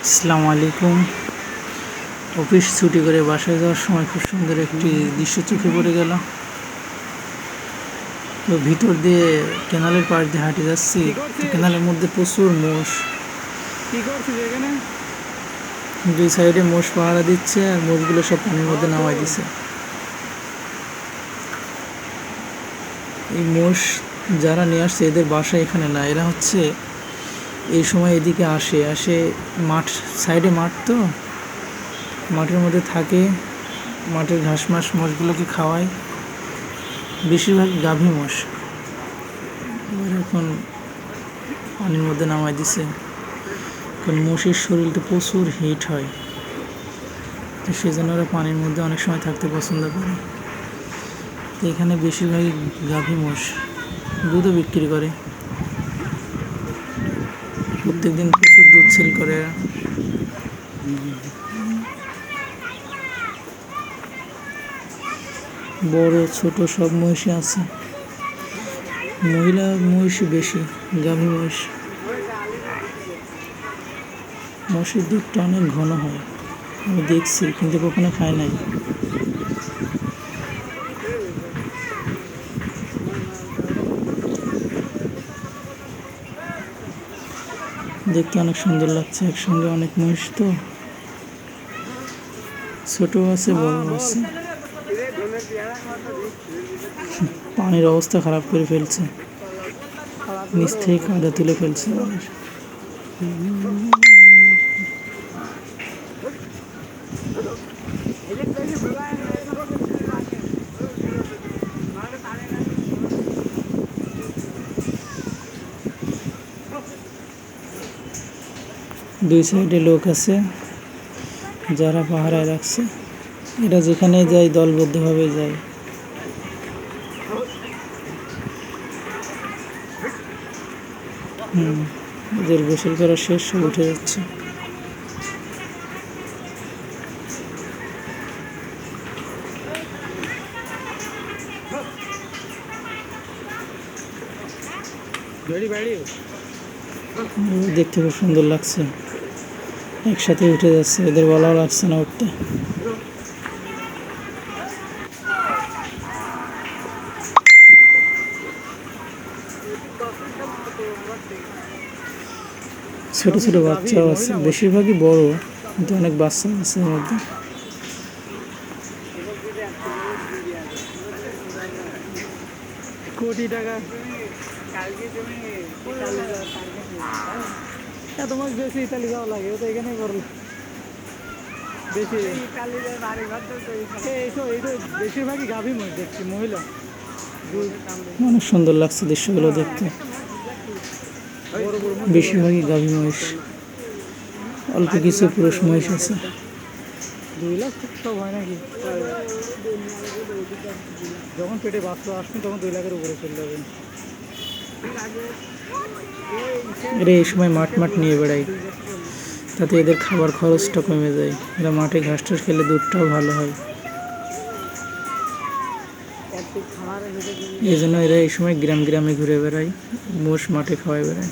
আসসালামু আলাইকুম। অফিস ছুটি করে বাসায় যাওয়ার সময় খুব সুন্দর একটি দৃশ্য চোখে পড়ে গেল। তো ভিতর দিয়ে কেনালের পাশ দিয়ে হাঁটে যাচ্ছি, কেনালের মধ্যে প্রচুর মোষ। দুই সাইডে মোষ পাহারা দিচ্ছে আর মোষগুলো সব পানির মধ্যে নামাই দিচ্ছে। এই মোষ যারা নিয়ে আসছে এদের বাসা এখানে না, এরা হচ্ছে এই সময় এদিকে আসে মাঠ, সাইডে মাঠ, তো মাঠের মধ্যে থাকে, মাঠের ঘাস মাস মোষগুলোকে খাওয়ায়, বেশিরভাগ গাভী মোষ। এখন পানির মধ্যে নামাই দিছে, কারণ মোষের শরীরটা প্রচুর হিট হয়, তো সেই জন্য ওরা পানির মধ্যে অনেক সময় থাকতে পছন্দ করে। তো এখানে বেশিরভাগই গাভী মোষ, দুধও বিক্রি করে, প্রত্যেকদিন প্রচুর দুধ সেল করে। বড় ছোট সব মহিষী আছে, মহিলা মহিষী বেশি, গাভী মহিষ। মোষের দুধটা অনেক ঘন হয়, আমি দেখছি কিন্তু কখনো খাই নাই। দেখতে অনেক সুন্দর লাগছে, একসঙ্গে অনেক মহিষ, তো ছোট আছে বড় আছে। পানির অবস্থা খারাপ করে ফেলছে, নিচ থেকে কাদা তুলে ফেলছে। দুই সাইডে লোক আছে যারা পাহারায় রাখছে, এরা যেখানে যায় দলবদ্ধভাবে যায়। এদের গোসল করা শেষ, সব উঠে যাচ্ছে। দেখতে খুব সুন্দর লাগছে, একসাথে উঠে যাচ্ছে, এদের বলাও লাগছে না উঠতে। ছোট ছোট বাচ্চাও আছে, বেশিরভাগই বড়, কিন্তু অনেক বাচ্চা আছে এর মধ্যে। কোটি টাকা তোমাকে বেশি ইতালি যাওয়া লাগে, তো এখানে করলো বেশি। বেশিরভাগই গাভী মহিষ দেখছি, মহিলা। অনেক সুন্দর লাগছে দৃশ্যগুলো দেখতে, বেশিরভাগই গাভী মহিষ, অল্প কিছু পুরুষ মহিষ আছে। 2 লাখ সব হয় নাকি? যখন পেটে বাচ্চা আসবে তখন 2 লাখের উপরে চলে যাবে। এরা এই সময় মাঠ নিয়ে বেড়ায়, তাতে এদের খাবার খরচটা কমে যায়। এরা মাঠে ঘাস টাস খেলে দুধটাও ভালো হয়, এই জন্য এরা এই সময় গ্রামে ঘুরে বেড়ায়, মোষ মাঠে খাওয়ায় বেড়ায়।